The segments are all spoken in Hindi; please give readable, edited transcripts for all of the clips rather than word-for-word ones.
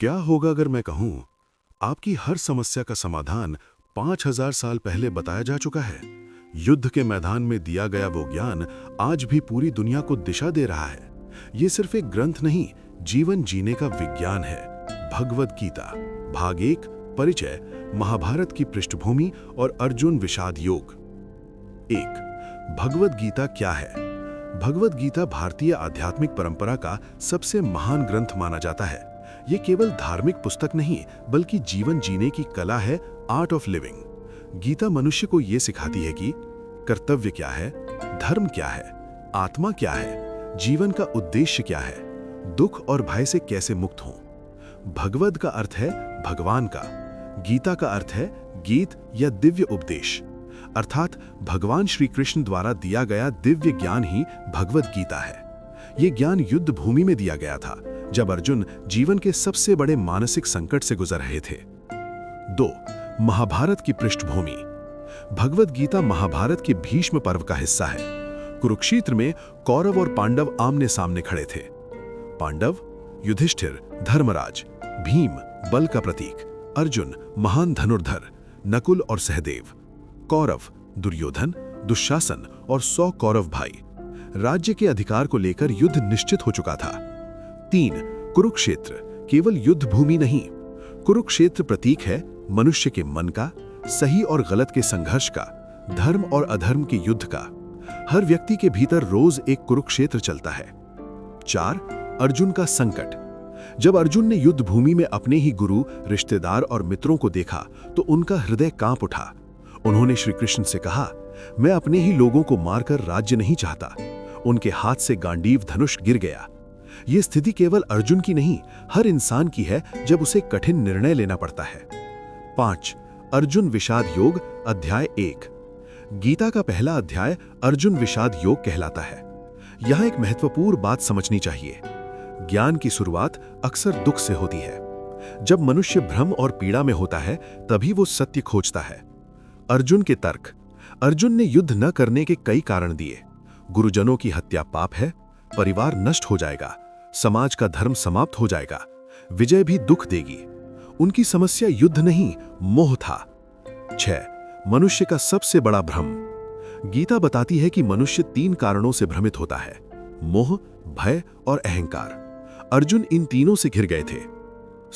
क्या होगा अगर मैं कहूं, आपकी हर समस्या का समाधान 5000 साल पहले बताया जा चुका है। युद्ध के मैदान में दिया गया वो ज्ञान आज भी पूरी दुनिया को दिशा दे रहा है। ये सिर्फ एक ग्रंथ नहीं, जीवन जीने का विज्ञान है। भगवद गीता, भाग 1, परिचय, महाभारत की पृष्ठभूमि और अर्जुन विषाद योग। 1। भगवद गीता क्या है? भगवद गीता भारतीय आध्यात्मिक परंपरा का सबसे महान ग्रंथ माना जाता है। ये केवल धार्मिक पुस्तक नहीं, बल्कि जीवन जीने की कला है, आर्ट ऑफ लिविंग। गीता मनुष्य को ये सिखाती है कि कर्तव्य क्या है, धर्म क्या है, आत्मा क्या है, जीवन का उद्देश्य क्या है, दुख और भय से कैसे मुक्त हों। भगवद का अर्थ है भगवान का, गीता का अर्थ है गीत या दिव्य उपदेश, अर्थात भगवान श्री कृष्ण द्वारा दिया गया दिव्य ज्ञान ही भगवद गीता है। ये ज्ञान युद्ध भूमि में दिया गया था, जब अर्जुन जीवन के सबसे बड़े मानसिक संकट से गुजर रहे थे। 2। महाभारत की पृष्ठभूमि। भगवद गीता महाभारत के भीष्म पर्व का हिस्सा है। कुरुक्षेत्र में कौरव और पांडव आमने सामने खड़े थे। पांडव युधिष्ठिर, धर्मराज, भीम बल का प्रतीक, अर्जुन महान धनुर्धर, नकुल और सहदेव, कौरव दुर्योधन, दुशासन और 100 कौरव भाई। राज्य के अधिकार को लेकर युद्ध निश्चित हो चुका था। 3। कुरुक्षेत्र केवल युद्ध भूमि नहीं, कुरुक्षेत्र प्रतीक है मनुष्य के मन का, सही और गलत के संघर्ष का, धर्म और अधर्म के युद्ध का। हर व्यक्ति के भीतर रोज एक कुरुक्षेत्र चलता है। 4। अर्जुन का संकट। जब अर्जुन ने युद्ध भूमि में अपने ही गुरु, रिश्तेदार और मित्रों को देखा तो उनका हृदय कांप उठा। उन्होंने श्री कृष्ण से कहा, मैं अपने ही लोगों को मारकर राज्य नहीं चाहता। उनके हाथ से गांडीव धनुष गिर गया। यह स्थिति केवल अर्जुन की नहीं, हर इंसान की है जब उसे कठिन निर्णय लेना पड़ता है। 5। अर्जुन विषाद योग, अध्याय 1। गीता का पहला अध्याय अर्जुन विषाद योग कहलाता है। यहां एक महत्वपूर्ण बात समझनी चाहिए। ज्ञान की शुरुआत अक्सर दुख से होती है। जब मनुष्य भ्रम और पीड़ा में होता है, तभी वो सत्य खोजता है। अर्जुन के तर्क। अर्जुन ने युद्ध न करने के कई कारण दिए। गुरुजनों की हत्या पाप है, परिवार नष्ट हो जाएगा, समाज का धर्म समाप्त हो जाएगा, विजय भी दुख देगी। उनकी समस्या युद्ध नहीं, मोह था। 6। मनुष्य का सबसे बड़ा भ्रम। गीता बताती है कि मनुष्य 3 कारणों से भ्रमित होता है: मोह, भय और अहंकार। अर्जुन इन तीनों से घिर गए थे।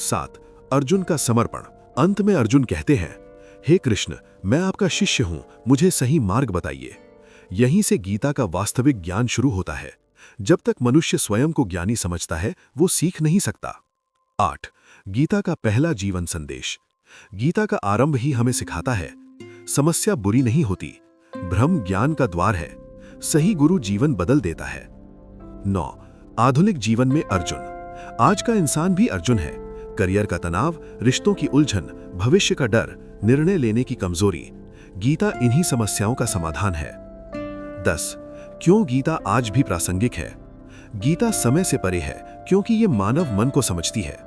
7। अर्जुन का समर्पण। अंत में अर्जुन कहते हैं, हे कृष्ण, मैं आपका शिष्य हूं, मुझे सही मार्ग बताइए। यहीं से गीता का वास्तविक ज्ञान शुरू होता है। जब तक मनुष्य स्वयं को ज्ञानी समझता है, वो सीख नहीं सकता। 8। गीता का पहला जीवन संदेश। गीता का आरंभ ही हमें सिखाता है, समस्या बुरी नहीं होती, भ्रम ज्ञान का द्वार है, सही गुरु जीवन बदल देता है। 9। आधुनिक जीवन में अर्जुन। आज का इंसान भी अर्जुन है। करियर का तनाव, रिश्तों की उलझन, भविष्य का डर, निर्णय लेने की कमजोरी। गीता इन्हीं समस्याओं का समाधान है। 10। क्यों गीता आज भी प्रासंगिक है? गीता समय से परे है, क्योंकि ये मानव मन को समझती है।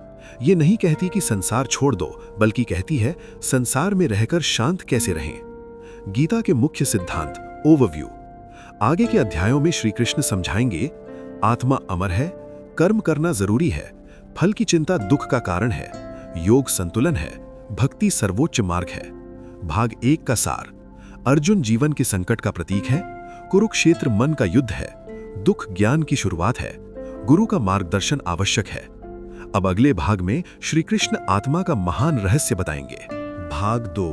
ये नहीं कहती कि संसार छोड़ दो, बल्कि कहती है संसार में रहकर शांत कैसे रहें। गीता के मुख्य सिद्धांत, ओवरव्यू। आगे के अध्यायों में श्री कृष्ण समझाएंगे, आत्मा अमर है, कर्म करना जरूरी है, फल की चिंता दुख का कारण है, योग संतुलन है, भक्ति सर्वोच्च मार्ग है। भाग 1 का सार। अर्जुन जीवन के संकट का प्रतीक है, कुरुक्षेत्र मन का युद्ध है, दुख ज्ञान की शुरुआत है, गुरु का मार्गदर्शन आवश्यक है। अब अगले भाग में श्री कृष्ण आत्मा का महान रहस्य बताएंगे। भाग 2,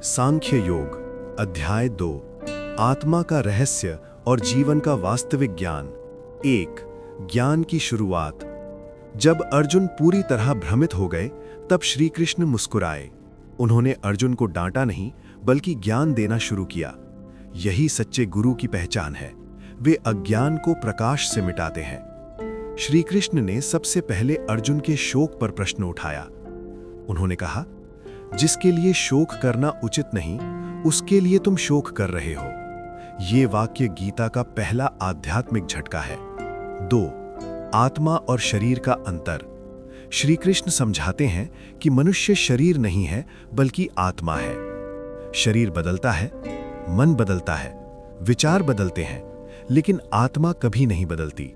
सांख्य योग, अध्याय 2, आत्मा का रहस्य और जीवन का वास्तविक ज्ञान। 1। ज्ञान की शुरुआत। जब अर्जुन पूरी तरह भ्रमित हो गए, तब श्री कृष्ण मुस्कुराए। उन्होंने अर्जुन को डांटा नहीं, बल्कि ज्ञान देना शुरू किया। यही सच्चे गुरु की पहचान है, वे अज्ञान को प्रकाश से मिटाते हैं। श्री कृष्ण ने सबसे पहले अर्जुन के शोक पर प्रश्न उठाया। उन्होंने कहा, जिसके लिए शोक करना उचित नहीं, उसके लिए तुम शोक कर रहे हो। ये वाक्य गीता का पहला आध्यात्मिक झटका है। 2। आत्मा और शरीर का अंतर। श्री कृष्ण समझाते हैं कि मनुष्य शरीर नहीं है, बल्कि आत्मा है। शरीर बदलता है, मन बदलता है, विचार बदलते हैं, लेकिन आत्मा कभी नहीं बदलती।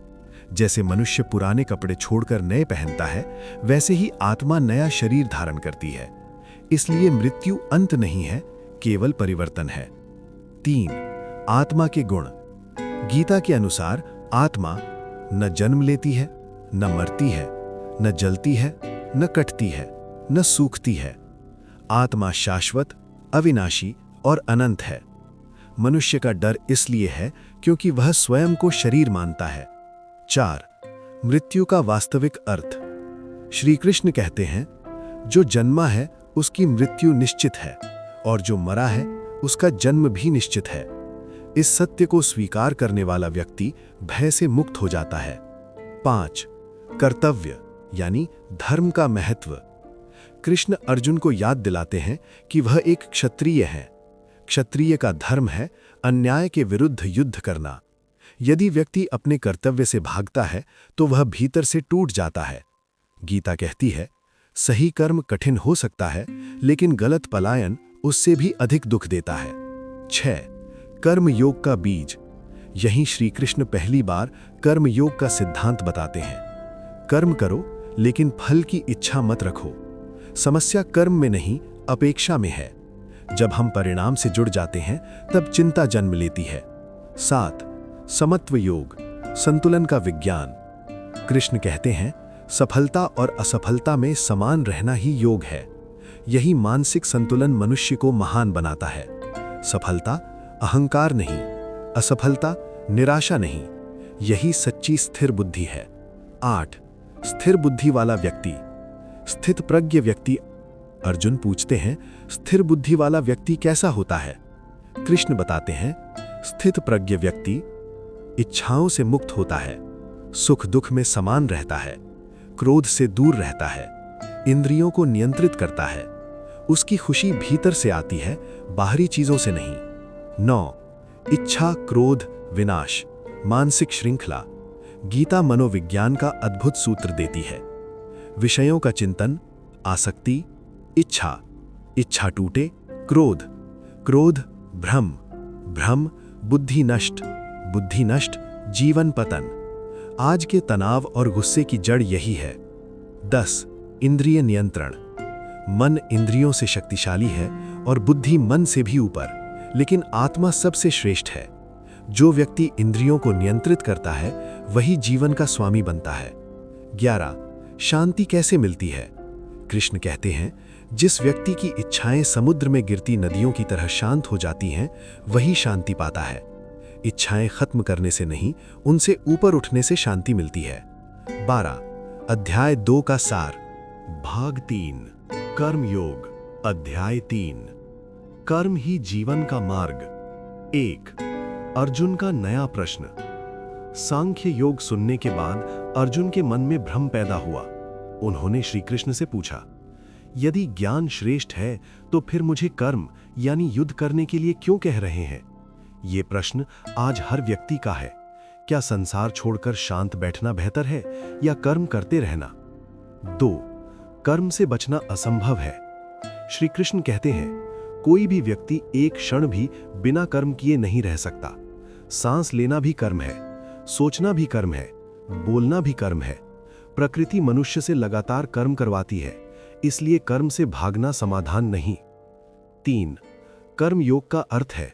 जैसे मनुष्य पुराने कपड़े छोड़कर नए पहनता है, वैसे ही आत्मा नया शरीर धारण करती है। इसलिए मृत्यु अंत नहीं है, केवल परिवर्तन है। 3. आत्मा के गुण। गीता के अनुसार आत्मा न जन्म लेती है, न मरती है, न जलती है, न कटती है, न सूखती है। आत्मा शाश्वत, अविनाशी और अनंत है। मनुष्य का डर इसलिए है क्योंकि वह स्वयं को शरीर मानता है। 4. मृत्यु का वास्तविक अर्थ। श्री कृष्ण कहते हैं, जो जन्मा है उसकी मृत्यु निश्चित है, और जो मरा है उसका जन्म भी निश्चित है। इस सत्य को स्वीकार करने वाला व्यक्ति भय से मुक्त हो जाता है। 5. कर्तव्य यानी धर्म का महत्व। कृष्ण अर्जुन को याद दिलाते हैं कि वह एक क्षत्रिय है। क्षत्रिय का धर्म है अन्याय के विरुद्ध युद्ध करना। यदि व्यक्ति अपने कर्तव्य से भागता है तो वह भीतर से टूट जाता है। गीता कहती है, सही कर्म कठिन हो सकता है, लेकिन गलत पलायन उससे भी अधिक दुख देता है। 6. कर्म योग का बीज। यहीं श्री कृष्ण पहली बार कर्म योग का सिद्धांत बताते हैं। कर्म करो, लेकिन फल की इच्छा मत रखो। समस्या कर्म में नहीं, अपेक्षा में है। जब हम परिणाम से जुड़ जाते हैं तब चिंता जन्म लेती है। 7. समत्व योग, संतुलन का विज्ञान। कृष्ण कहते हैं, सफलता और असफलता में समान रहना ही योग है। यही मानसिक संतुलन मनुष्य को महान बनाता है। सफलता अहंकार नहीं, असफलता निराशा नहीं। यही सच्ची स्थिर बुद्धि है। 8. स्थिर बुद्धि वाला व्यक्ति, स्थित प्रज्ञ व्यक्ति। अर्जुन पूछते हैं, स्थिर बुद्धि वाला व्यक्ति कैसा होता है? कृष्ण बताते हैं, स्थित प्रज्ञ व्यक्ति इच्छाओं से मुक्त होता है, सुख दुख में समान रहता है, क्रोध से दूर रहता है, इंद्रियों को नियंत्रित करता है। उसकी खुशी भीतर से आती है, बाहरी चीजों से नहीं। 9. इच्छा क्रोध विनाश, मानसिक श्रृंखला। गीता मनोविज्ञान का अद्भुत सूत्र देती है। विषयों का चिंतन, आसक्ति, इच्छा, इच्छा टूटे, क्रोध, क्रोध भ्रम, भ्रम बुद्धि नष्ट, बुद्धि नष्ट जीवन पतन। आज के तनाव और गुस्से की जड़ यही है। 10. इंद्रिय नियंत्रण। मन इंद्रियों से शक्तिशाली है और बुद्धि मन से भी ऊपर, लेकिन आत्मा सबसे श्रेष्ठ है। जो व्यक्ति इंद्रियों को नियंत्रित करता है वही जीवन का स्वामी बनता है। 11. शांति कैसे मिलती है? कृष्ण कहते हैं, जिस व्यक्ति की इच्छाएं समुद्र में गिरती नदियों की तरह शांत हो जाती हैं, वही शांति पाता है। इच्छाएं खत्म करने से नहीं, उनसे ऊपर उठने से शांति मिलती है। 12. अध्याय 2 का सार। भाग 3, कर्म योग। अध्याय 3, कर्म ही जीवन का मार्ग। 1. अर्जुन का नया प्रश्न। सांख्य योग सुनने के बाद अर्जुन के मन में भ्रम पैदा हुआ। उन्होंने श्री कृष्ण से पूछा, यदि ज्ञान श्रेष्ठ है तो फिर मुझे कर्म यानी युद्ध करने के लिए क्यों कह रहे हैं? ये प्रश्न आज हर व्यक्ति का है। क्या संसार छोड़कर शांत बैठना बेहतर है या कर्म करते रहना? 2. कर्म से बचना असंभव है। श्री कृष्ण कहते हैं, कोई भी व्यक्ति एक क्षण भी बिना कर्म किए नहीं रह सकता। सांस लेना भी कर्म है, सोचना भी कर्म है, बोलना भी कर्म है। प्रकृति मनुष्य से लगातार कर्म करवाती है, इसलिए कर्म से भागना समाधान नहीं। 3. कर्म योग का अर्थ है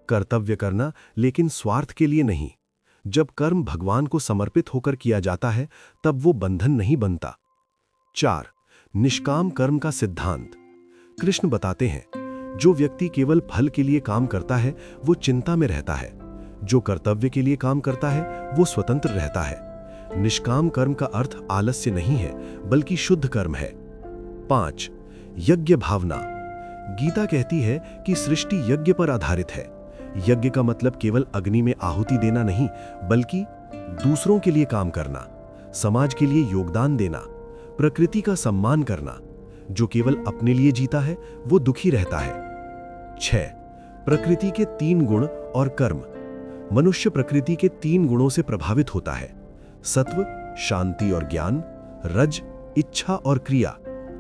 कर्तव्य करना, लेकिन स्वार्थ के लिए नहीं। जब कर्म भगवान को समर्पित होकर किया जाता है तब वो बंधन नहीं बनता। 4. निष्काम कर्म का सिद्धांत। कृष्ण बताते हैं, जो व्यक्ति केवल फल के लिए काम करता है वो चिंता में रहता है। जो कर्तव्य के लिए काम करता है वो स्वतंत्र रहता है। निष्काम कर्म का अर्थ आलस्य नहीं है, बल्कि शुद्ध कर्म है। 5. यज्ञ भावना। गीता कहती है कि सृष्टि यज्ञ पर आधारित है। यज्ञ का मतलब केवल अग्नि में आहुति देना नहीं, बल्कि दूसरों के लिए काम करना, समाज के लिए योगदान देना, प्रकृति का सम्मान करना। जो केवल अपने लिए जीता है वो दुखी रहता है। 6. प्रकृति के 3 गुण और कर्म। मनुष्य प्रकृति के 3 गुणों से प्रभावित होता है। सत्व शांति और ज्ञान, रज इच्छा और क्रिया,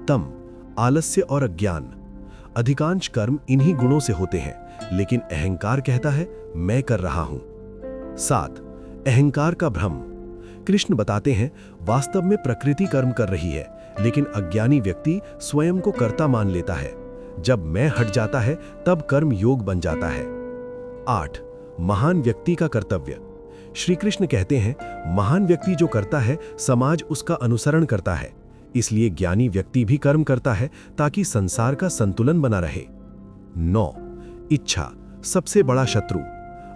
तम आलस्य और अज्ञान। अधिकांश कर्म इन्हीं गुणों से होते हैं, लेकिन अहंकार कहता है मैं कर रहा हूं। 7. अहंकार का भ्रम। कृष्ण बताते हैं, वास्तव में प्रकृति कर्म कर रही है, लेकिन अज्ञानी व्यक्ति स्वयं को कर्ता मान लेता है। जब मैं हट जाता है तब कर्म योग बन जाता है। 8. महान व्यक्ति का कर्तव्य। श्री कृष्ण कहते हैं, महान व्यक्ति जो करता है समाज उसका अनुसरण करता है, इसलिए ज्ञानी व्यक्ति भी कर्म करता है ताकि संसार का संतुलन बना रहे। 9. इच्छा सबसे बड़ा शत्रु।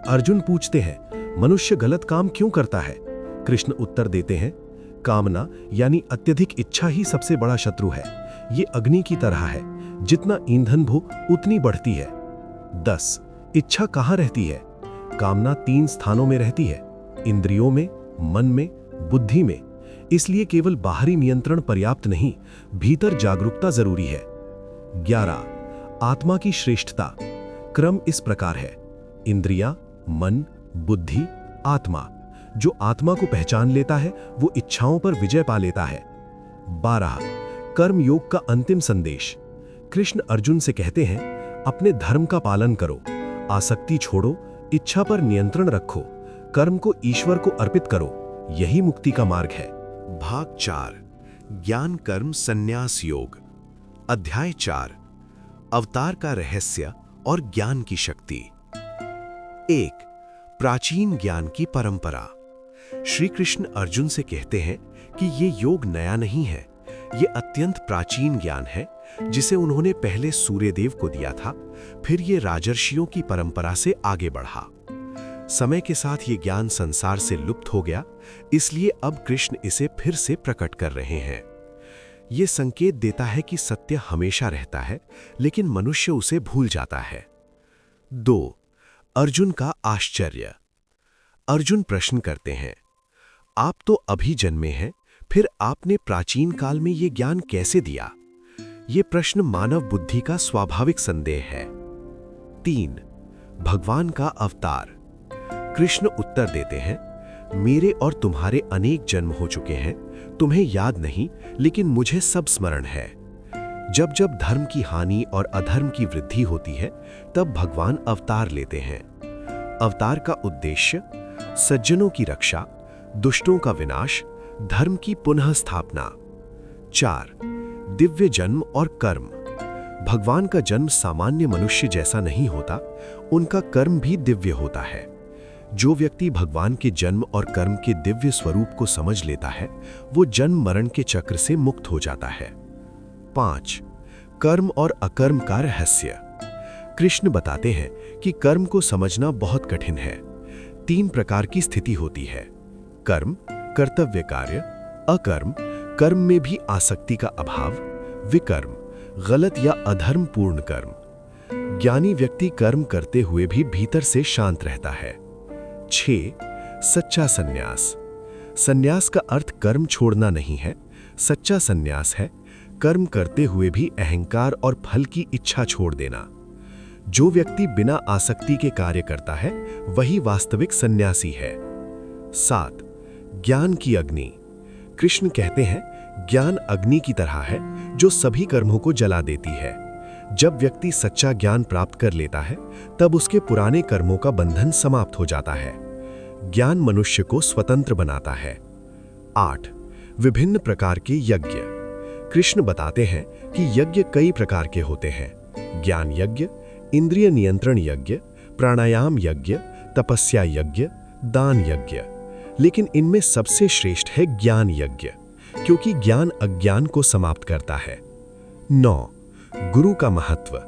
अर्जुन पूछते हैं, मनुष्य गलत काम क्यों करता है? कृष्ण उत्तर देते हैं, कामना यानी अत्यधिक इच्छा ही सबसे बड़ा शत्रु है। ये अग्नि की तरह है, जितना ईंधन भो उतनी बढ़ती है। 10. इच्छा कहाँ रहती है? कामना 3 स्थानों में रहती है, इंद्रियों में, मन में, बुद्धि में। इसलिए केवल बाहरी नियंत्रण पर्याप्त नहीं, भीतर जागरूकता जरूरी है। 11. आत्मा की श्रेष्ठता। क्रम इस प्रकार है, इंद्रियां, मन, बुद्धि, आत्मा। जो आत्मा को पहचान लेता है वो इच्छाओं पर विजय पा लेता है। 12. कर्म योग का अंतिम संदेश। कृष्ण अर्जुन से कहते हैं, अपने धर्म का पालन करो, आसक्ति छोड़ो, इच्छा पर नियंत्रण रखो, कर्म को ईश्वर को अर्पित करो, यही मुक्ति का मार्ग है। भाग 4 ज्ञान कर्म संन्यास योग। अध्याय 4 अवतार का रहस्य और ज्ञान की शक्ति। 1. प्राचीन ज्ञान की परंपरा। श्री कृष्ण अर्जुन से कहते हैं कि ये योग नया नहीं है, ये अत्यंत प्राचीन ज्ञान है जिसे उन्होंने पहले सूर्यदेव को दिया था, फिर ये राजर्षियों की परंपरा से आगे बढ़ा। समय के साथ ये ज्ञान संसार से लुप्त हो गया, इसलिए अब कृष्ण इसे फिर से प्रकट कर रहे हैं। ये संकेत देता है कि सत्य हमेशा रहता है, लेकिन मनुष्य उसे भूल जाता है। 2. अर्जुन का आश्चर्य। अर्जुन प्रश्न करते हैं, आप तो अभी जन्मे हैं, फिर आपने प्राचीन काल में ये ज्ञान कैसे दिया? ये प्रश्न मानव बुद्धि का स्वाभाविक संदेह है। 3. भगवान का अवतार। कृष्ण उत्तर देते हैं, मेरे और तुम्हारे अनेक जन्म हो चुके हैं, तुम्हें याद नहीं, लेकिन मुझे सब स्मरण है। जब जब धर्म की हानि और अधर्म की वृद्धि होती है, तब भगवान अवतार लेते हैं। अवतार का उद्देश्य सज्जनों की रक्षा, दुष्टों का विनाश, धर्म की पुनः स्थापना। 4. दिव्य जन्म और कर्म। भगवान का जन्म सामान्य मनुष्य जैसा नहीं होता, उनका कर्म भी दिव्य होता है। जो व्यक्ति भगवान के जन्म और कर्म के दिव्य स्वरूप को समझ लेता है, वो जन्म मरण के चक्र से मुक्त हो जाता है। 5. कर्म और अकर्म का रहस्य। कृष्ण बताते हैं कि कर्म को समझना बहुत कठिन है। 3 प्रकार की स्थिति होती है, कर्म, कर्तव्य कार्य, अकर्म, कर्म में भी आसक्ति का अभाव, विकर्म, गलत या अधर्म पूर्ण कर्म। ज्ञानी व्यक्ति कर्म करते हुए भी भीतर से शांत रहता है। 6. सच्चा संन्यास। संन्यास का अर्थ कर्म छोड़ना नहीं है, सच्चा संन्यास है कर्म करते हुए भी अहंकार और फल की इच्छा छोड़ देना। जो व्यक्ति बिना आसक्ति के कार्य करता है, वही वास्तविक सन्यासी है। 7. ज्ञान की अग्नि। कृष्ण कहते हैं, ज्ञान अग्नि की तरह है जो सभी कर्मों को जला देती है। जब व्यक्ति सच्चा ज्ञान प्राप्त कर लेता है, तब उसके पुराने कर्मों का बंधन समाप्त हो जाता है। ज्ञान मनुष्य को स्वतंत्र बनाता है। 8. विभिन्न प्रकार के यज्ञ। कृष्ण बताते हैं कि यज्ञ कई प्रकार के होते हैं, ज्ञान यज्ञ, इंद्रिय नियंत्रण यज्ञ, प्राणायाम यज्ञ, तपस्या यज्ञ, दान यज्ञ। लेकिन इनमें सबसे श्रेष्ठ है ज्ञान यज्ञ, क्योंकि ज्ञान अज्ञान को समाप्त करता है। 9. गुरु का महत्व।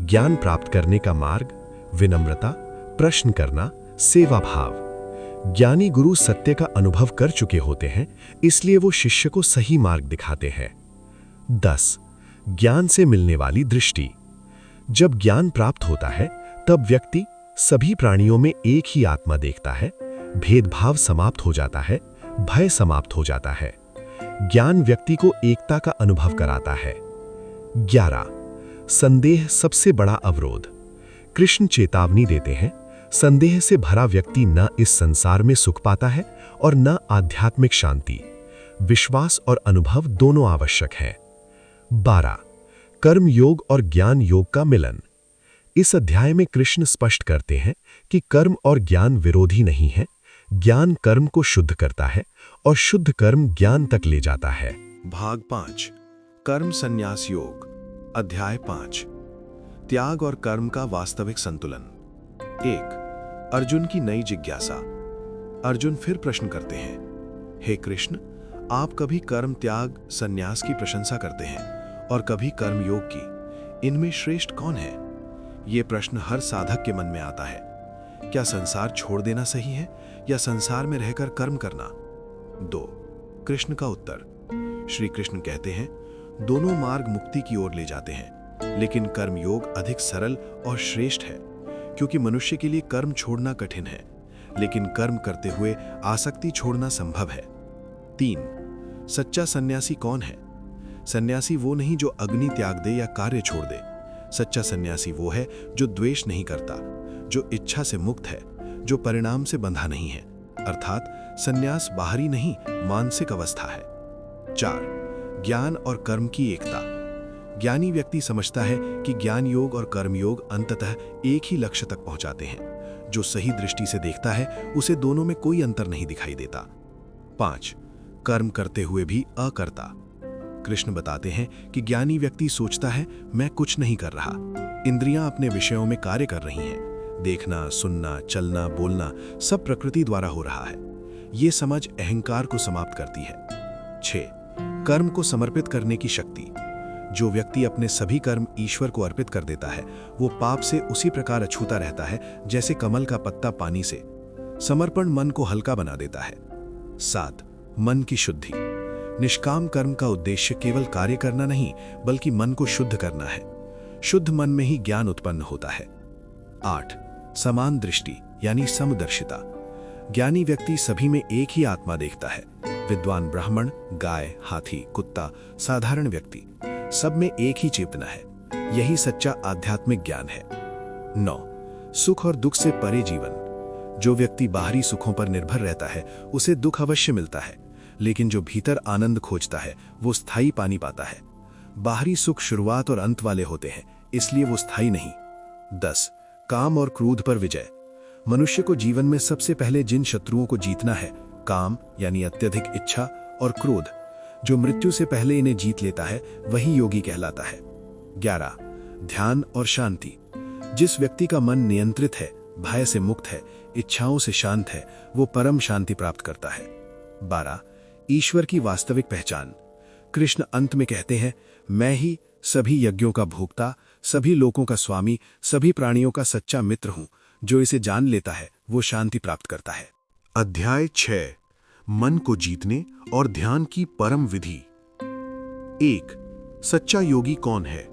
ज्ञान प्राप्त करने का मार्ग, विनम्रता, प्रश्न करना, सेवा भाव। ज्ञानी गुरु सत्य का अनुभव कर चुके होते हैं, इसलिए वो शिष्य को सही मार्ग दिखाते हैं। 10. ज्ञान से मिलने वाली दृष्टि। जब ज्ञान प्राप्त होता है, तब व्यक्ति सभी प्राणियों में एक ही आत्मा देखता है, भेदभाव समाप्त हो जाता है, भय समाप्त हो जाता है। ज्ञान व्यक्ति को एकता का अनुभव कराता है। 11. संदेह सबसे बड़ा अवरोध। कृष्ण चेतावनी देते हैं, संदेह से भरा व्यक्ति न इस संसार में सुख पाता है और न आध्यात्मिक शांति। विश्वास और अनुभव दोनों आवश्यक है। 12. कर्म योग और ज्ञान योग का मिलन। इस अध्याय में कृष्ण स्पष्ट करते हैं कि कर्म और ज्ञान विरोधी नहीं है। ज्ञान कर्म को शुद्ध करता है और शुद्ध कर्म ज्ञान तक ले जाता है। भाग 5 कर्म संन्यास योग अध्याय 5 त्याग और कर्म का वास्तविक संतुलन। 1 अर्जुन की नई जिज्ञासा। अर्जुन फिर प्रश्न करते हैं, हे कृष्ण, आप कभी कर्म त्याग संन्यास की प्रशंसा करते हैं और कभी कर्म योग की। इनमें श्रेष्ठ कौन है? ये प्रश्न हर साधक के मन में आता है। क्या संसार छोड़ देना सही है या संसार में रहकर कर्म करना? 2 कृष्ण का उत्तर। श्री कृष्ण कहते हैं, दोनों मार्ग मुक्ति की ओर ले जाते हैं, लेकिन कर्म योग अधिक सरल और श्रेष्ठ है, क्योंकि मनुष्य के लिए कर्म छोड़ना कठिन है, लेकिन कर्म करते हुए आसक्ति छोड़ना संभव है। 3 सच्चा सन्यासी कौन है? सन्यासी वो नहीं जो अग्नि त्याग दे या कार्य छोड़ दे। सच्चा सन्यासी वो है जो द्वेष नहीं करता, जो इच्छा से मुक्त है, जो परिणाम से बंधा नहीं है। अर्थात सन्यास बाहरी नहीं, मानसिक अवस्था है। 4 ज्ञान और कर्म की एकता। ज्ञानी व्यक्ति समझता है कि ज्ञान योग और कर्म योग अंततः एक ही लक्ष्य तक पहुंचाते हैं। जो सही दृष्टि से देखता है उसे दोनों में कोई अंतर नहीं दिखाई देता। 5 कर्म करते हुए भी अकर्ता। कृष्ण बताते हैं कि ज्ञानी व्यक्ति सोचता है, मैं कुछ नहीं कर रहा। इंद्रियां अपने विषयों में कार्य कर रही हैं। देखना, सुनना, चलना, बोलना सब प्रकृति द्वारा हो रहा है। ये समझ अहंकार को समाप्त करती है। 6 कर्म को समर्पित करने की शक्ति। जो व्यक्ति अपने सभी कर्म ईश्वर को अर्पित कर देता है, वो पाप से उसी प्रकार अछूता रहता है जैसे कमल का पत्ता पानी से। समर्पण मन को हल्का बना देता है। 7 मन की शुद्धि। निष्काम कर्म का उद्देश्य केवल कार्य करना नहीं, बल्कि मन को शुद्ध करना है। शुद्ध मन में ही ज्ञान उत्पन्न होता है। 8 समान दृष्टि यानी समदर्शिता। ज्ञानी व्यक्ति सभी में एक ही आत्मा देखता है। विद्वान ब्राह्मण, गाय, हाथी, कुत्ता, साधारण व्यक्ति, सब में एक ही चेतना है। यही सच्चा आध्यात्मिक ज्ञान है। 9 सुख और दुख से परे जीवन। जो व्यक्ति बाहरी सुखों पर निर्भर रहता है उसे दुख अवश्य मिलता है, लेकिन जो भीतर आनंद खोजता है वो स्थायी पानी पाता है। बाहरी सुख शुरुआत और अंत वाले होते हैं, इसलिए वो स्थायी नहीं। 10 काम और क्रोध पर विजय। मनुष्य को जीवन में सबसे पहले जिन शत्रुओं को जीतना है, काम यानी अत्यधिक इच्छा और क्रोध, जो मृत्यु से पहले इन्हें जीत लेता है वही योगी कहलाता है। 11 ध्यान और शांति। जिस व्यक्ति का मन नियंत्रित है, भय से मुक्त है, इच्छाओं से शांत है, वो परम शांति प्राप्त करता है। 12 ईश्वर की वास्तविक पहचान। कृष्ण अंत में कहते हैं, मैं ही सभी यज्ञों का भोक्ता, सभी लोकों का स्वामी, सभी प्राणियों का सच्चा मित्र हूं। जो इसे जान लेता है वो शांति प्राप्त करता है। अध्याय 6 मन को जीतने और ध्यान की परम विधि। 1 सच्चा योगी कौन है?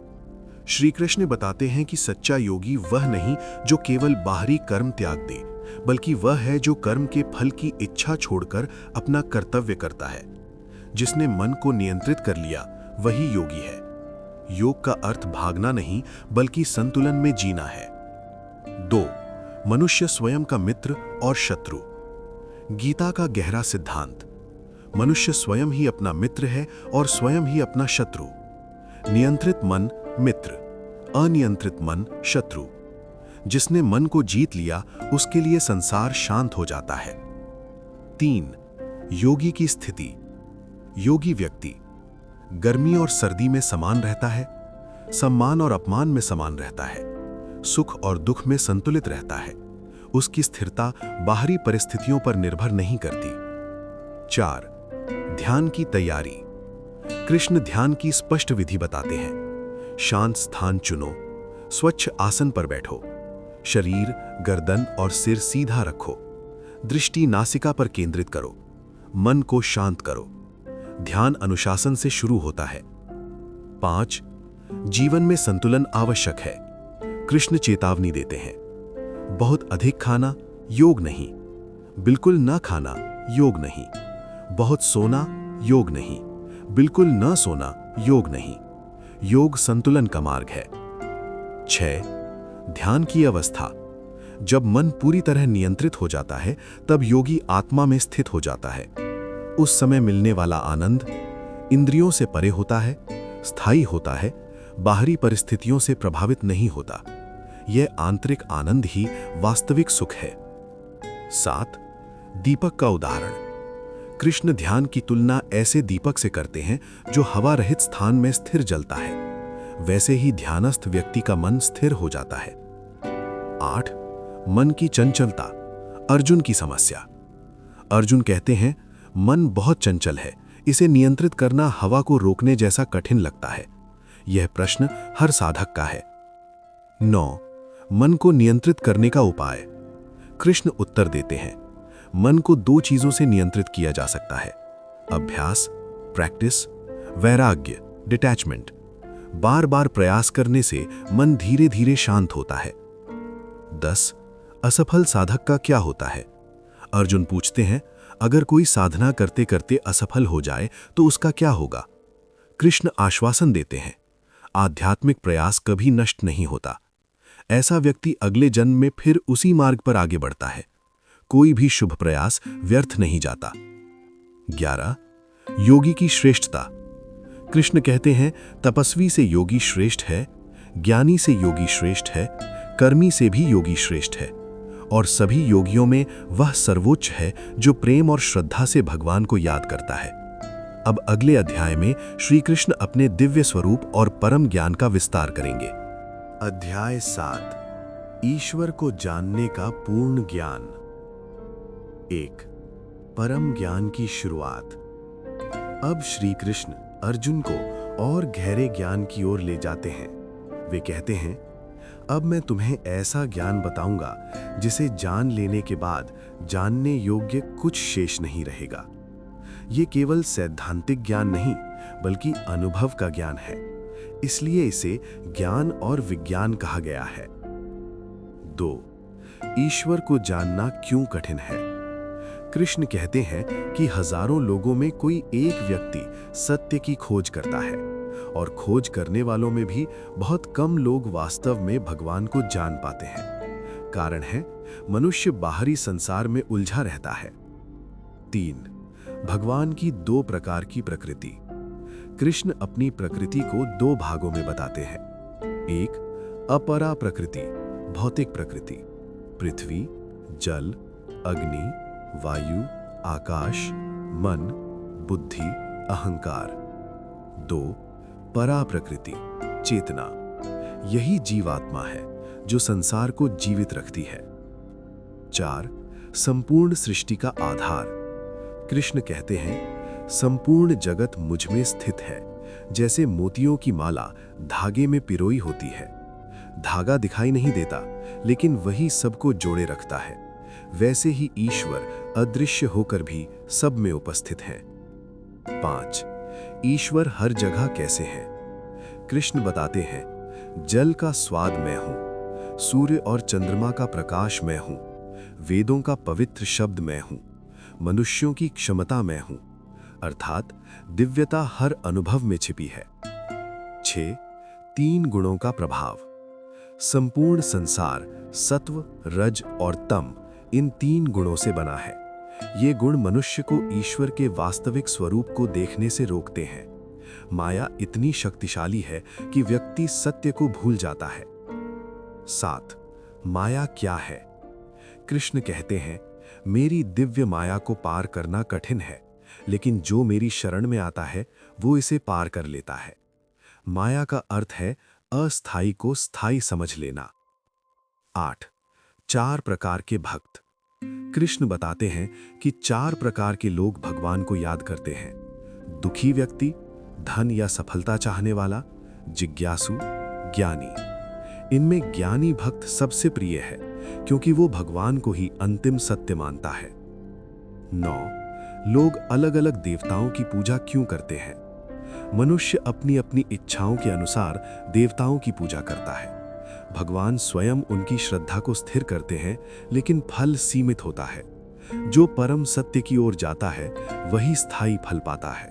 श्री कृष्ण बताते हैं कि सच्चा योगी वह नहीं जो केवल बाहरी कर्म त्याग दे, बल्कि वह है जो कर्म के फल की इच्छा छोड़कर अपना कर्तव्य करता है। जिसने मन को नियंत्रित कर लिया वही योगी है। योग का अर्थ भागना नहीं, बल्कि संतुलन में जीना है। 2 मनुष्य स्वयं का मित्र और शत्रु। गीता का गहरा सिद्धांत। मनुष्य स्वयं ही अपना मित्र है और स्वयं ही अपना शत्रु। नियंत्रित मन मित्र, अनियंत्रित मन शत्रु। जिसने मन को जीत लिया उसके लिए संसार शांत हो जाता है। 3 योगी की स्थिति। योगी व्यक्ति गर्मी और सर्दी में समान रहता है, सम्मान और अपमान में समान रहता है, सुख और दुख में संतुलित रहता है। उसकी स्थिरता बाहरी परिस्थितियों पर निर्भर नहीं करती। 4 ध्यान की तैयारी। कृष्ण ध्यान की स्पष्ट विधि बताते हैं। शांत स्थान चुनो, स्वच्छ आसन पर बैठो, शरीर, गर्दन और सिर सीधा रखो, दृष्टि नासिका पर केंद्रित करो, मन को शांत करो। ध्यान अनुशासन से शुरू होता है। 5 जीवन में संतुलन आवश्यक है। कृष्ण चेतावनी देते हैं, बहुत अधिक खाना योग नहीं, बिल्कुल न खाना योग नहीं, बहुत सोना योग नहीं, बिल्कुल न सोना योग नहीं। योग संतुलन का मार्ग है। 6 ध्यान की अवस्था। जब मन पूरी तरह नियंत्रित हो जाता है तब योगी आत्मा में स्थित हो जाता है। उस समय मिलने वाला आनंद इंद्रियों से परे होता है, स्थायी होता है, बाहरी परिस्थितियों से प्रभावित नहीं होता। यह आंतरिक आनंद ही वास्तविक सुख है। 7 दीपक का उदाहरण। कृष्ण ध्यान की तुलना ऐसे दीपक से करते हैं जो हवा रहित स्थान में स्थिर जलता है। वैसे ही ध्यानस्थ व्यक्ति का मन स्थिर हो जाता है। 8. मन की चंचलता, अर्जुन की समस्या। अर्जुन कहते हैं, मन बहुत चंचल है, इसे नियंत्रित करना हवा को रोकने जैसा कठिन लगता है। यह प्रश्न हर साधक का है। 9. मन को नियंत्रित करने का उपाय। कृष्ण उत्तर देते हैं, मन को 2 चीजों से नियंत्रित किया जा सकता है: अभ्यास, प्रैक्टिस, वैराग्य, डिटैचमेंट। बार बार प्रयास करने से मन धीरे धीरे शांत होता है। 10. असफल साधक का क्या होता है? अर्जुन पूछते हैं, अगर कोई साधना करते करते असफल हो जाए तो उसका क्या होगा? कृष्ण आश्वासन देते हैं, आध्यात्मिक प्रयास कभी नष्ट नहीं होता। ऐसा व्यक्ति अगले जन्म में फिर उसी मार्ग पर आगे बढ़ता है। कोई भी शुभ प्रयास व्यर्थ नहीं जाता। 11. योगी की श्रेष्ठता। कृष्ण कहते हैं, तपस्वी से योगी श्रेष्ठ है, ज्ञानी से योगी श्रेष्ठ है, कर्मी से भी योगी श्रेष्ठ है, और सभी योगियों में वह सर्वोच्च है जो प्रेम और श्रद्धा से भगवान को याद करता है। अब अगले अध्याय में श्री कृष्ण अपने दिव्य स्वरूप और परम ज्ञान का विस्तार करेंगे। अध्याय 7, ईश्वर को जानने का पूर्ण ज्ञान। 1. परम ज्ञान की शुरुआत। अब श्री कृष्ण अर्जुन को और गहरे ज्ञान की ओर ले जाते हैं। वे कहते हैं, अब मैं तुम्हें ऐसा ज्ञान बताऊंगा जिसे जान लेने के बाद जानने योग्य कुछ शेष नहीं रहेगा। ये केवल सैद्धांतिक ज्ञान नहीं बल्कि अनुभव का ज्ञान है, इसलिए इसे ज्ञान और विज्ञान कहा गया है। 2. ईश्वर को जानना क्यों कठिन है? कृष्ण कहते हैं कि हजारों लोगों में कोई एक व्यक्ति सत्य की खोज करता है, और खोज करने वालों में भी बहुत कम लोग वास्तव में भगवान को जान पाते हैं। कारण है, मनुष्य बाहरी संसार में उलझा रहता है। 3. भगवान की 2 प्रकार की प्रकृति। कृष्ण अपनी प्रकृति को 2 भागों में बताते हैं। 1. अपरा प्रकृति, भौतिक प्रकृति, पृथ्वी, जल, अग्नि, वायु, आकाश, मन, बुद्धि, अहंकार। 2. परा प्रकृति, चेतना। यही जीवात्मा है जो संसार को जीवित रखती है। 4. संपूर्ण सृष्टि का आधार। कृष्ण कहते हैं, संपूर्ण जगत मुझ में स्थित है, जैसे मोतियों की माला धागे में पिरोई होती है। धागा दिखाई नहीं देता, लेकिन वही सबको जोड़े रखता है। वैसे ही ईश्वर अदृश्य होकर भी सब में उपस्थित है। 5. ईश्वर हर जगह कैसे है? कृष्ण बताते हैं, जल का स्वाद मैं हूं, सूर्य और चंद्रमा का प्रकाश मैं हूं, वेदों का पवित्र शब्द मैं हूं, मनुष्यों की क्षमता मैं हूं, अर्थात दिव्यता हर अनुभव में छिपी है। 6. 3 गुणों का प्रभाव। संपूर्ण संसार सत्व, रज और तम, इन 3 गुणों से बना है। ये गुण मनुष्य को ईश्वर के वास्तविक स्वरूप को देखने से रोकते हैं। माया इतनी शक्तिशाली है कि व्यक्ति सत्य को भूल जाता है। 7. माया क्या है? कृष्ण कहते हैं, मेरी दिव्य माया को पार करना कठिन है, लेकिन जो मेरी शरण में आता है वो इसे पार कर लेता है। माया का अर्थ है अस्थाई को स्थायी समझ लेना। 8. 4 प्रकार के भक्त। कृष्ण बताते हैं कि 4 प्रकार के लोग भगवान को याद करते हैं: दुखी व्यक्ति, धन या सफलता चाहने वाला, जिज्ञासु, ज्ञानी। इनमें ज्ञानी भक्त सबसे प्रिय है क्योंकि वो भगवान को ही अंतिम सत्य मानता है। 9. लोग अलग अलग देवताओं की पूजा क्यों करते हैं? मनुष्य अपनी अपनी इच्छाओं के अनुसार देवताओं की पूजा करता है। भगवान स्वयं उनकी श्रद्धा को स्थिर करते हैं, लेकिन फल सीमित होता है। जो परम सत्य की ओर जाता है वही स्थायी फल पाता है।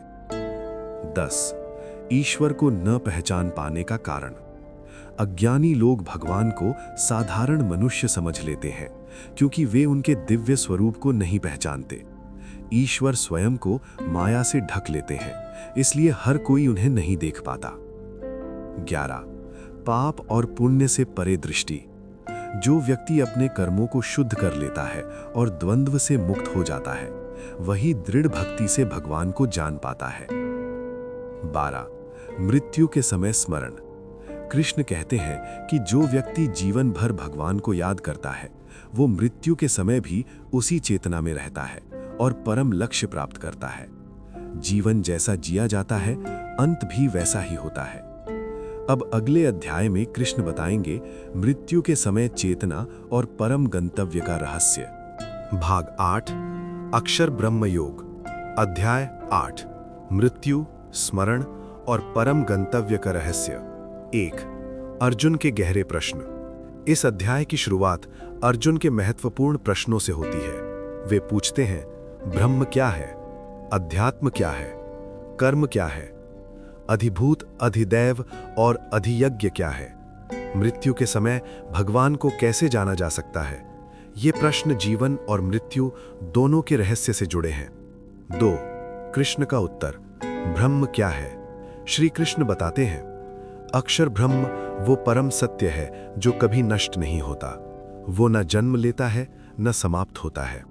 10. ईश्वर को न पहचान पाने का कारण। अज्ञानी लोग भगवान को साधारण मनुष्य समझ लेते हैं क्योंकि वे उनके दिव्य स्वरूप को नहीं पहचानते। ईश्वर स्वयं को माया से ढक लेते हैं, इसलिए हर कोई उन्हें नहीं देख पाता। 11. पाप और पुण्य से परे दृष्टि। जो व्यक्ति अपने कर्मों को शुद्ध कर लेता है और द्वंद्व से मुक्त हो जाता है, वही दृढ़ भक्ति से भगवान को जान पाता है। 12 मृत्यु के समय स्मरण। कृष्ण कहते हैं कि जो व्यक्ति जीवन भर भगवान को याद करता है वो मृत्यु के समय भी उसी चेतना में रहता है और परम लक्ष्य प्राप्त करता है। जीवन जैसा जिया जाता है अंत भी वैसा ही होता है। अब अगले अध्याय में कृष्ण बताएंगे मृत्यु के समय चेतना और परम गंतव्य का रहस्य। भाग 8 अक्षर ब्रह्म योग। अध्याय 8 मृत्यु, स्मरण और परम गंतव्य का रहस्य। 1 अर्जुन के गहरे प्रश्न। इस अध्याय की शुरुआत अर्जुन के महत्वपूर्ण प्रश्नों से होती है। वे पूछते हैं, ब्रह्म क्या है, अध्यात्म क्या है, कर्म क्या है, अधिभूत, अधिदैव और अधियज्ञ क्या है, मृत्यु के समय भगवान को कैसे जाना जा सकता है। ये प्रश्न जीवन और मृत्यु दोनों के रहस्य से जुड़े हैं। 2 कृष्ण का उत्तर। ब्रह्म क्या है? श्री कृष्ण बताते हैं, अक्षर ब्रह्म वो परम सत्य है जो कभी नष्ट नहीं होता। वो न जन्म लेता है न समाप्त होता है।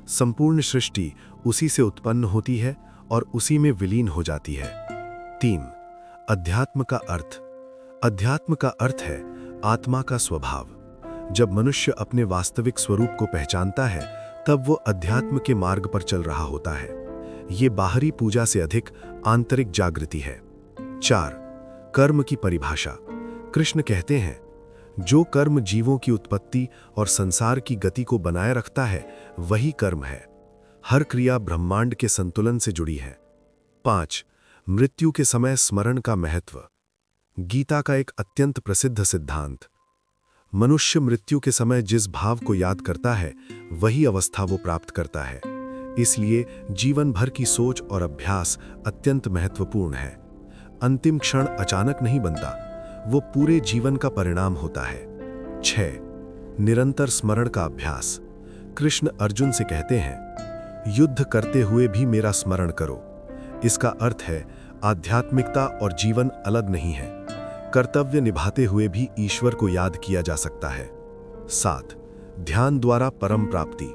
संपूर्ण सृष्टि उसी से उत्पन्न होती है और उसी में विलीन हो जाती है। 3 अध्यात्म का अर्थ। अध्यात्म का अर्थ है आत्मा का स्वभाव। जब मनुष्य अपने वास्तविक स्वरूप को पहचानता है तब वो अध्यात्म के मार्ग पर चल रहा होता है। ये बाहरी पूजा से अधिक आंतरिक जागृति है। 4 कर्म की परिभाषा। कृष्ण कहते हैं, जो कर्म जीवों की उत्पत्ति और संसार की गति को बनाए रखता है वही कर्म है। हर क्रिया ब्रह्मांड के संतुलन से जुड़ी है। 5 मृत्यु के समय स्मरण का महत्व। गीता का एक अत्यंत प्रसिद्ध सिद्धांत। मनुष्य मृत्यु के समय जिस भाव को याद करता है वही अवस्था वो प्राप्त करता है। इसलिए जीवन भर की सोच और अभ्यास अत्यंत महत्वपूर्ण है। अंतिम क्षण अचानक नहीं बनता, वो पूरे जीवन का परिणाम होता है। 6 निरंतर स्मरण का अभ्यास। कृष्ण अर्जुन से कहते हैं, युद्ध करते हुए भी मेरा स्मरण करो। इसका अर्थ है आध्यात्मिकता और जीवन अलग नहीं है। कर्तव्य निभाते हुए भी ईश्वर को याद किया जा सकता है। 7 ध्यान द्वारा परम प्राप्ति।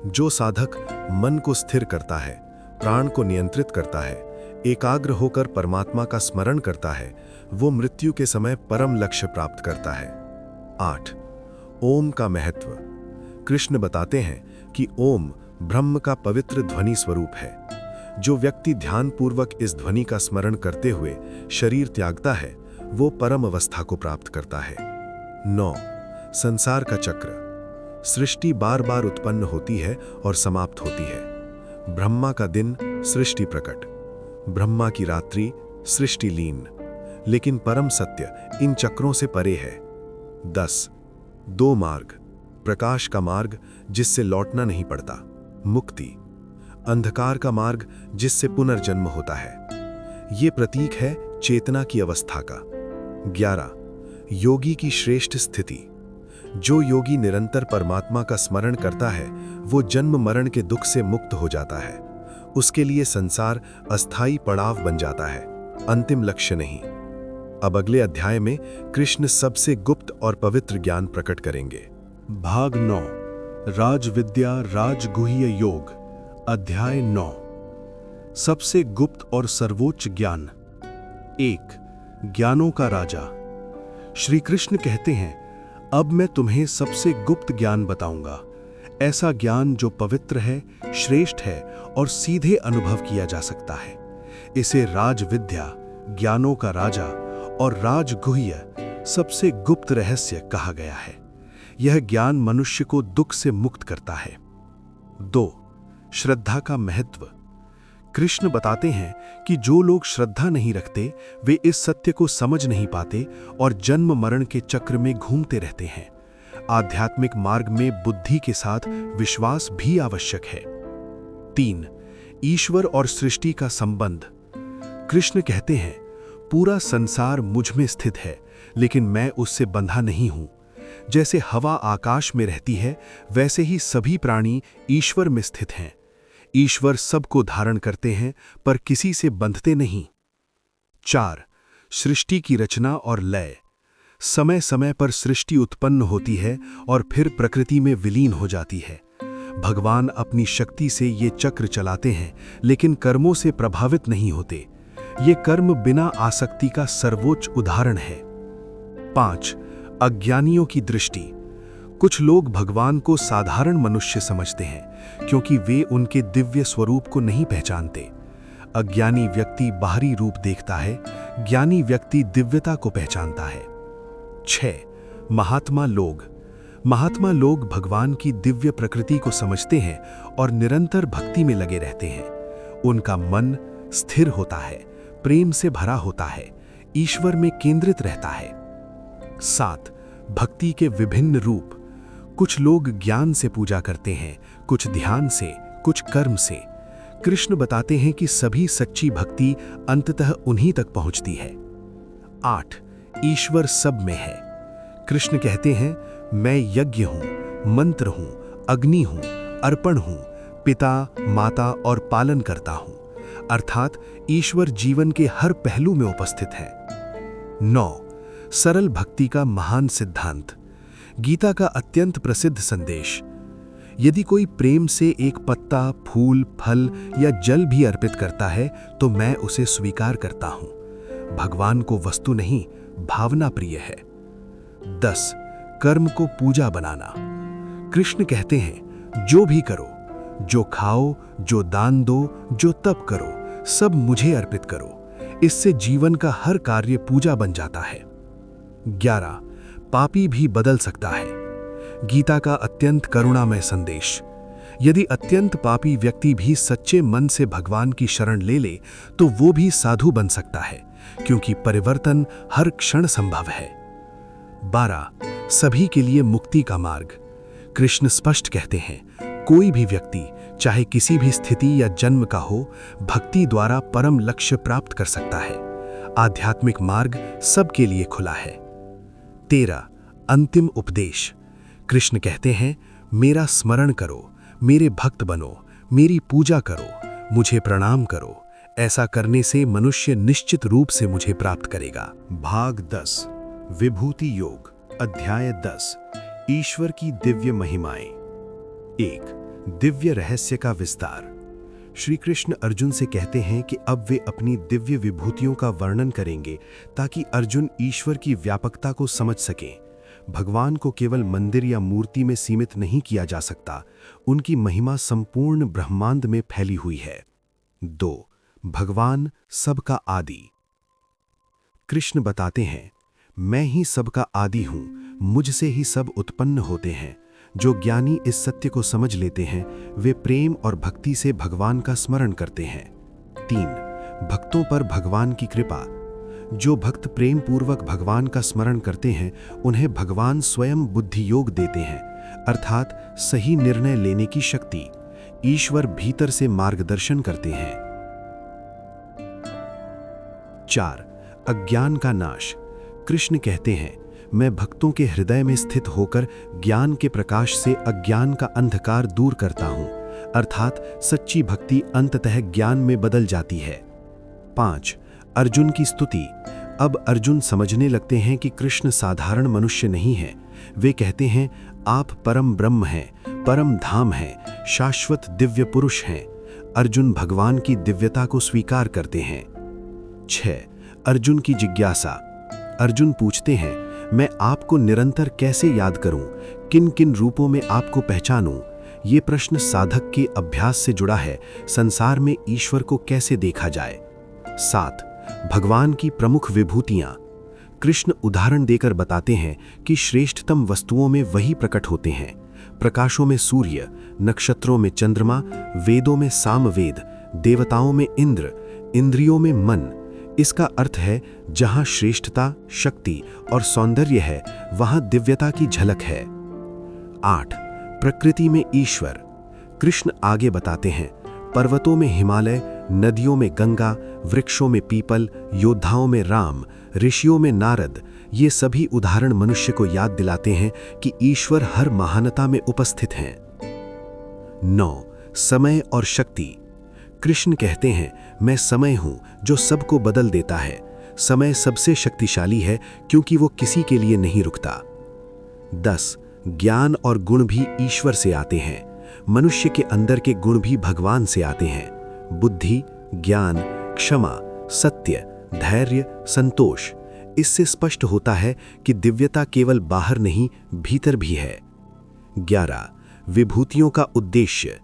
जो साधक मन को स्थिर करता है, प्राण को नियंत्रित करता है, एकाग्र होकर परमात्मा का स्मरण करता है, वो मृत्यु के समय परम लक्ष्य प्राप्त करता है। 8 ओम का महत्व। कृष्ण बताते हैं कि ओम ब्रह्म का पवित्र ध्वनि स्वरूप है। जो व्यक्ति ध्यानपूर्वक इस ध्वनि का स्मरण करते हुए शरीर त्यागता है वो परम अवस्था को प्राप्त करता है। 9 संसार का चक्र। सृष्टि बार बार उत्पन्न होती है और समाप्त होती है। ब्रह्मा का दिन, सृष्टि प्रकट। ब्रह्मा की रात्रि, सृष्टि लीन। लेकिन परम सत्य इन चक्रों से परे है। 10 दो मार्ग। प्रकाश का मार्ग जिससे लौटना नहीं पड़ता, मुक्ति। अंधकार का मार्ग जिससे पुनर्जन्म होता है। ये प्रतीक है चेतना की अवस्था का। 11 योगी की श्रेष्ठ स्थिति। जो योगी निरंतर परमात्मा का स्मरण करता है वो जन्म मरण के दुख से मुक्त हो जाता है। उसके लिए संसार अस्थायी पड़ाव बन जाता है, अंतिम लक्ष्य नहीं। अब अगले अध्याय में कृष्ण सबसे गुप्त और पवित्र ज्ञान प्रकट करेंगे। भाग 9 राजविद्या राजगुह्य योग। अध्याय 9 सबसे गुप्त और सर्वोच्च ज्ञान। 1 ज्ञानों का राजा। श्री कृष्ण कहते हैं, अब मैं तुम्हें सबसे गुप्त ज्ञान बताऊंगा। ऐसा ज्ञान जो पवित्र है, श्रेष्ठ है और सीधे अनुभव किया जा सकता है। इसे राजविद्या, ज्ञानों का राजा और राजगुह्य, सबसे गुप्त रहस्य कहा गया है। यह ज्ञान मनुष्य को दुख से मुक्त करता है। 2 श्रद्धा का महत्व। कृष्ण बताते हैं कि जो लोग श्रद्धा नहीं रखते वे इस सत्य को समझ नहीं पाते और जन्म मरण के चक्र में घूमते रहते हैं। आध्यात्मिक मार्ग में बुद्धि के साथ विश्वास भी आवश्यक है। 3 ईश्वर और सृष्टि का संबंध। कृष्ण कहते हैं, पूरा संसार मुझ में स्थित है लेकिन मैं उससे बंधा नहीं हूं। जैसे हवा आकाश में रहती है वैसे ही सभी प्राणी ईश्वर में स्थित हैं। ईश्वर सबको धारण करते हैं पर किसी से बंधते नहीं। 4 सृष्टि की रचना और लय। समय समय पर सृष्टि उत्पन्न होती है और फिर प्रकृति में विलीन हो जाती है। भगवान अपनी शक्ति से ये चक्र चलाते हैं, लेकिन कर्मों से प्रभावित नहीं होते। ये कर्म बिना आसक्ति का सर्वोच्च उदाहरण है। 5. अज्ञानियों की दृष्टि। कुछ लोग भगवान को साधारण मनुष्य समझते हैं क्योंकि वे उनके दिव्य स्वरूप को नहीं पहचानते। अज्ञानी व्यक्ति बाहरी रूप देखता है, ज्ञानी व्यक्ति दिव्यता को पहचानता है। 6. महात्मा लोग। महात्मा लोग भगवान की दिव्य प्रकृति को समझते हैं और निरंतर भक्ति में लगे रहते हैं। उनका मन स्थिर होता है, प्रेम से भरा होता है, ईश्वर में केंद्रित रहता है। 7. भक्ति के विभिन्न रूप। कुछ लोग ज्ञान से पूजा करते हैं, कुछ ध्यान से, कुछ कर्म से। कृष्ण बताते हैं कि सभी सच्ची भक्ति अंततः उन्हीं तक पहुंचती है। 8. ईश्वर सब में है। कृष्ण कहते हैं, मैं यज्ञ हूं, मंत्र हूं, अग्नि हूं, अर्पण हूं, पिता, माता और पालन करता हूं। अर्थात ईश्वर जीवन के हर पहलू में उपस्थित है। 9. सरल भक्ति का महान सिद्धांत। गीता का अत्यंत प्रसिद्ध संदेश। यदि कोई प्रेम से एक पत्ता, फूल, फल या जल भी अर्पित करता है तो मैं उसे स्वीकार करता हूं। भगवान को वस्तु नहीं, भावना प्रिय है। 10. कर्म को पूजा बनाना। कृष्ण कहते हैं, जो भी करो, जो खाओ, जो दान दो, जो तप करो, सब मुझे अर्पित करो। इससे जीवन का हर कार्य पूजा बन जाता है। 11. पापी भी बदल सकता है। गीता का अत्यंत करुणामय संदेश। यदि अत्यंत पापी व्यक्ति भी सच्चे मन से भगवान की शरण ले ले तो वो भी साधु बन सकता है, क्योंकि परिवर्तन हर क्षण संभव है। 12. सभी के लिए मुक्ति का मार्ग। कृष्ण स्पष्ट कहते हैं, कोई भी व्यक्ति चाहे किसी भी स्थिति या जन्म का हो, भक्ति द्वारा परम लक्ष्य प्राप्त कर सकता है। आध्यात्मिक मार्ग सबके लिए खुला है। 13. अंतिम उपदेश। कृष्ण कहते हैं, मेरा स्मरण करो, मेरे भक्त बनो, मेरी पूजा करो, मुझे प्रणाम करो। ऐसा करने से मनुष्य निश्चित रूप से मुझे प्राप्त करेगा। भाग 10 विभूति योग अध्याय 10 ईश्वर की दिव्य महिमाएं। 1. दिव्य रहस्य का विस्तार। श्री कृष्ण अर्जुन से कहते हैं कि अब वे अपनी दिव्य विभूतियों का वर्णन करेंगे ताकि अर्जुन ईश्वर की व्यापकता को समझ सकें। भगवान को केवल मंदिर या मूर्ति में सीमित नहीं किया जा सकता, उनकी महिमा संपूर्ण ब्रह्मांड में फैली हुई है। 2. भगवान सबका आदि। कृष्ण बताते हैं, मैं ही सबका आदि हूं, मुझसे ही सब उत्पन्न होते हैं। जो ज्ञानी इस सत्य को समझ लेते हैं वे प्रेम और भक्ति से भगवान का स्मरण करते हैं। 3. भक्तों पर भगवान की कृपा। जो भक्त प्रेम पूर्वक भगवान का स्मरण करते हैं उन्हें भगवान स्वयं बुद्धि योग देते हैं, अर्थात सही निर्णय लेने की शक्ति। ईश्वर भीतर से मार्गदर्शन करते हैं। 4. अज्ञान का नाश। कृष्ण कहते हैं, मैं भक्तों के हृदय में स्थित होकर ज्ञान के प्रकाश से अज्ञान का अंधकार दूर करता हूं, अर्थात सच्ची भक्ति अंततः ज्ञान में बदल जाती है। 5. अर्जुन की स्तुति। अब अर्जुन समझने लगते हैं कि कृष्ण साधारण मनुष्य नहीं है। वे कहते हैं, आप परम ब्रह्म हैं, परम धाम हैं, शाश्वत दिव्य पुरुष हैं। अर्जुन भगवान की दिव्यता को स्वीकार करते हैं। 6. अर्जुन की जिज्ञासा। अर्जुन पूछते हैं, मैं आपको निरंतर कैसे याद करूं, किन किन रूपों में आपको पहचानूं? ये प्रश्न साधक के अभ्यास से जुड़ा है, संसार में ईश्वर को कैसे देखा जाए। 7. भगवान की प्रमुख विभूतियां। कृष्ण उदाहरण देकर बताते हैं कि श्रेष्ठतम वस्तुओं में वही प्रकट होते हैं। प्रकाशों में सूर्य, नक्षत्रों में चंद्रमा, वेदों में सामवेद, देवताओं में इंद्र, इंद्रियों में मन। इसका अर्थ है, जहां श्रेष्ठता, शक्ति और सौंदर्य है वहां दिव्यता की झलक है। 8. प्रकृति में ईश्वर। कृष्ण आगे बताते हैं, पर्वतों में हिमालय, नदियों में गंगा, वृक्षों में पीपल, योद्धाओं में राम, ऋषियों में नारद। ये सभी उदाहरण मनुष्य को याद दिलाते हैं कि ईश्वर हर महानता में उपस्थित हैं। 9. समय और शक्ति। कृष्ण कहते हैं, मैं समय हूं जो सबको बदल देता है। समय सबसे शक्तिशाली है क्योंकि वो किसी के लिए नहीं रुकता। 10. ज्ञान और गुण भी ईश्वर से आते हैं। मनुष्य के अंदर के गुण भी भगवान से आते हैं। बुद्धि, ज्ञान, क्षमा, सत्य, धैर्य, संतोष। इससे स्पष्ट होता है कि दिव्यता केवल बाहर नहीं, भीतर भी है। 11. विभूतियों का उद्देश्य।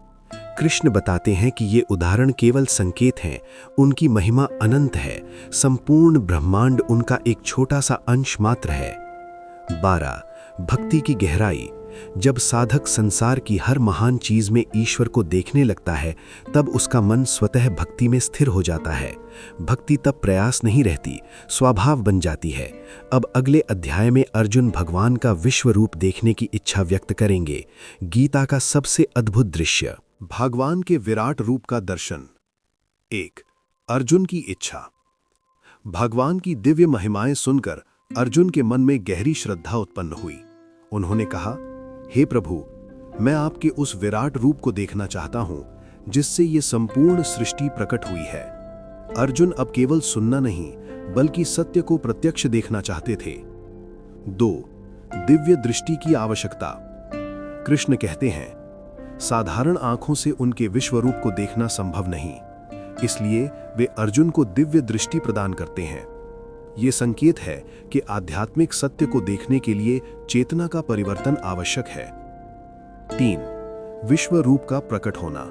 कृष्ण बताते हैं कि ये उदाहरण केवल संकेत हैं, उनकी महिमा अनंत है, संपूर्ण ब्रह्मांड उनका एक छोटा सा अंश मात्र है। 12. भक्ति की गहराई। जब साधक संसार की हर महान चीज में ईश्वर को देखने लगता है, तब उसका मन स्वतः भक्ति में स्थिर हो जाता है। भक्ति तब प्रयास नहीं रहती, स्वभाव बन जाती है। अब अगले अध्याय में अर्जुन भगवान का विश्व रूप देखने की इच्छा व्यक्त करेंगे। गीता का सबसे अद्भुत दृश्य। भगवान के विराट रूप का दर्शन। 1. अर्जुन की इच्छा। भगवान की दिव्य महिमाएं सुनकर अर्जुन के मन में गहरी श्रद्धा उत्पन्न हुई। उन्होंने कहा, हे प्रभु, मैं आपके उस विराट रूप को देखना चाहता हूं जिससे ये संपूर्ण सृष्टि प्रकट हुई है। अर्जुन अब केवल सुनना नहीं, बल्कि सत्य को प्रत्यक्ष देखना चाहते थे। 2. दिव्य दृष्टि की आवश्यकता। कृष्ण कहते हैं, साधारण आंखों से उनके विश्व रूप को देखना संभव नहीं, इसलिए वे अर्जुन को दिव्य दृष्टि प्रदान करते हैं। ये संकेत है कि आध्यात्मिक सत्य को देखने के लिए चेतना का परिवर्तन आवश्यक है। 3. विश्व रूप का प्रकट होना।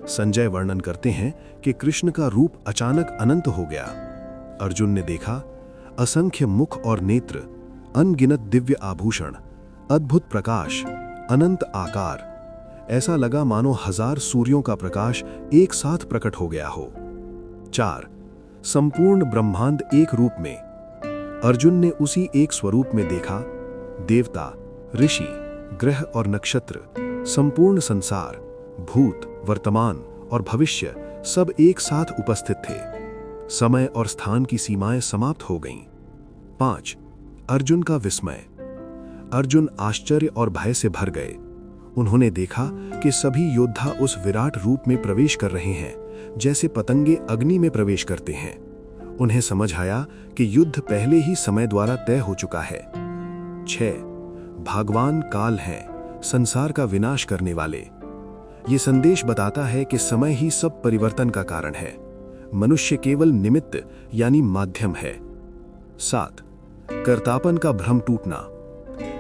संजय वर्णन करते हैं कि कृष्ण का रूप अचानक अनंत हो गया। अर्जुन ने देखा, असंख्य मुख और नेत्र, अनगिनत दिव्य आभूषण, अद्भुत प्रकाश, अनंत आकार। ऐसा लगा मानो 1000 सूर्यों का प्रकाश एक साथ प्रकट हो गया हो। 4. संपूर्ण ब्रह्मांड एक रूप में। अर्जुन ने उसी एक स्वरूप में देखा, देवता, ऋषि, ग्रह और नक्षत्र, संपूर्ण संसार, भूत, वर्तमान और भविष्य सब एक साथ उपस्थित थे। समय और स्थान की सीमाएं समाप्त हो गईं। 5. अर्जुन का विस्मय। अर्जुन आश्चर्य और भय से भर गए। उन्होंने देखा कि सभी योद्धा उस विराट रूप में प्रवेश कर रहे हैं, जैसे पतंगे अग्नि में प्रवेश करते हैं। उन्हें समझ आया कि युद्ध पहले ही समय द्वारा तय हो चुका है। 6. भगवान काल हैं, संसार का विनाश करने वाले। ये संदेश बताता है कि समय ही सब परिवर्तन का कारण है, मनुष्य केवल निमित्त यानी माध्यम है। 7. कर्तापन का भ्रम टूटना।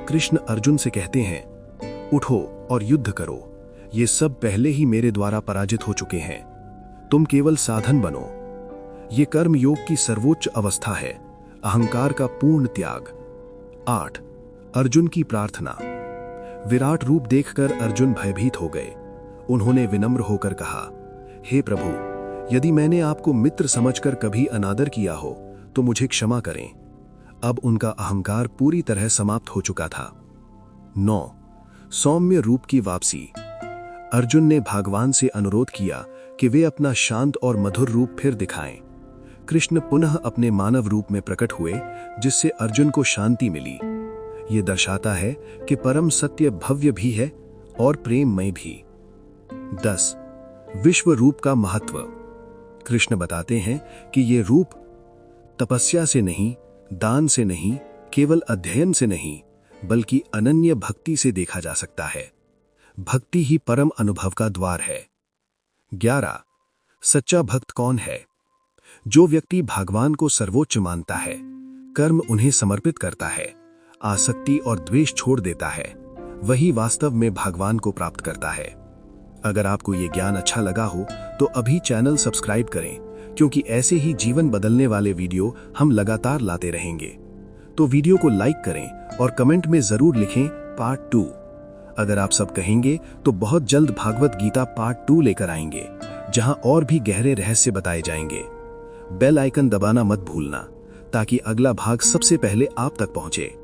कृष्ण अर्जुन से कहते हैं, उठो और युद्ध करो, ये सब पहले ही मेरे द्वारा पराजित हो चुके हैं, तुम केवल साधन बनो। ये कर्म योग की सर्वोच्च अवस्था है, अहंकार का पूर्ण त्याग। 8. अर्जुन की प्रार्थना। विराट रूप देखकर अर्जुन भयभीत हो गए। उन्होंने विनम्र होकर कहा, हे प्रभु, यदि मैंने आपको मित्र समझकर कभी अनादर किया हो तो मुझे क्षमा करें। अब उनका अहंकार पूरी तरह समाप्त हो चुका था। 9. सौम्य रूप की वापसी। अर्जुन ने भगवान से अनुरोध किया कि वे अपना शांत और मधुर रूप फिर दिखाएं। कृष्ण पुनः अपने मानव रूप में प्रकट हुए, जिससे अर्जुन को शांति मिली। ये दर्शाता है कि परम सत्य भव्य भी है और प्रेममय भी। 10. विश्व रूप का महत्व। कृष्ण बताते हैं कि ये रूप तपस्या से नहीं, दान से नहीं, केवल अध्ययन से नहीं, बल्कि अनन्य भक्ति से देखा जा सकता है। भक्ति ही परम अनुभव का द्वार है। 11. सच्चा भक्त कौन है? जो व्यक्ति भगवान को सर्वोच्च मानता है, कर्म उन्हें समर्पित करता है, आसक्ति और द्वेष छोड़ देता है, वही वास्तव में भगवान को प्राप्त करता है। अगर आपको ये ज्ञान अच्छा लगा हो तो अभी चैनल सब्सक्राइब करें, क्योंकि ऐसे ही जीवन बदलने वाले वीडियो हम लगातार लाते रहेंगे। तो वीडियो को लाइक करें और कमेंट में जरूर लिखें पार्ट 2। अगर आप सब कहेंगे तो बहुत जल्द भागवत गीता पार्ट 2 लेकर आएंगे, जहां और भी गहरे रहस्य बताए जाएंगे। बेल आइकन दबाना मत भूलना, ताकि अगला भाग सबसे पहले आप तक पहुंचे।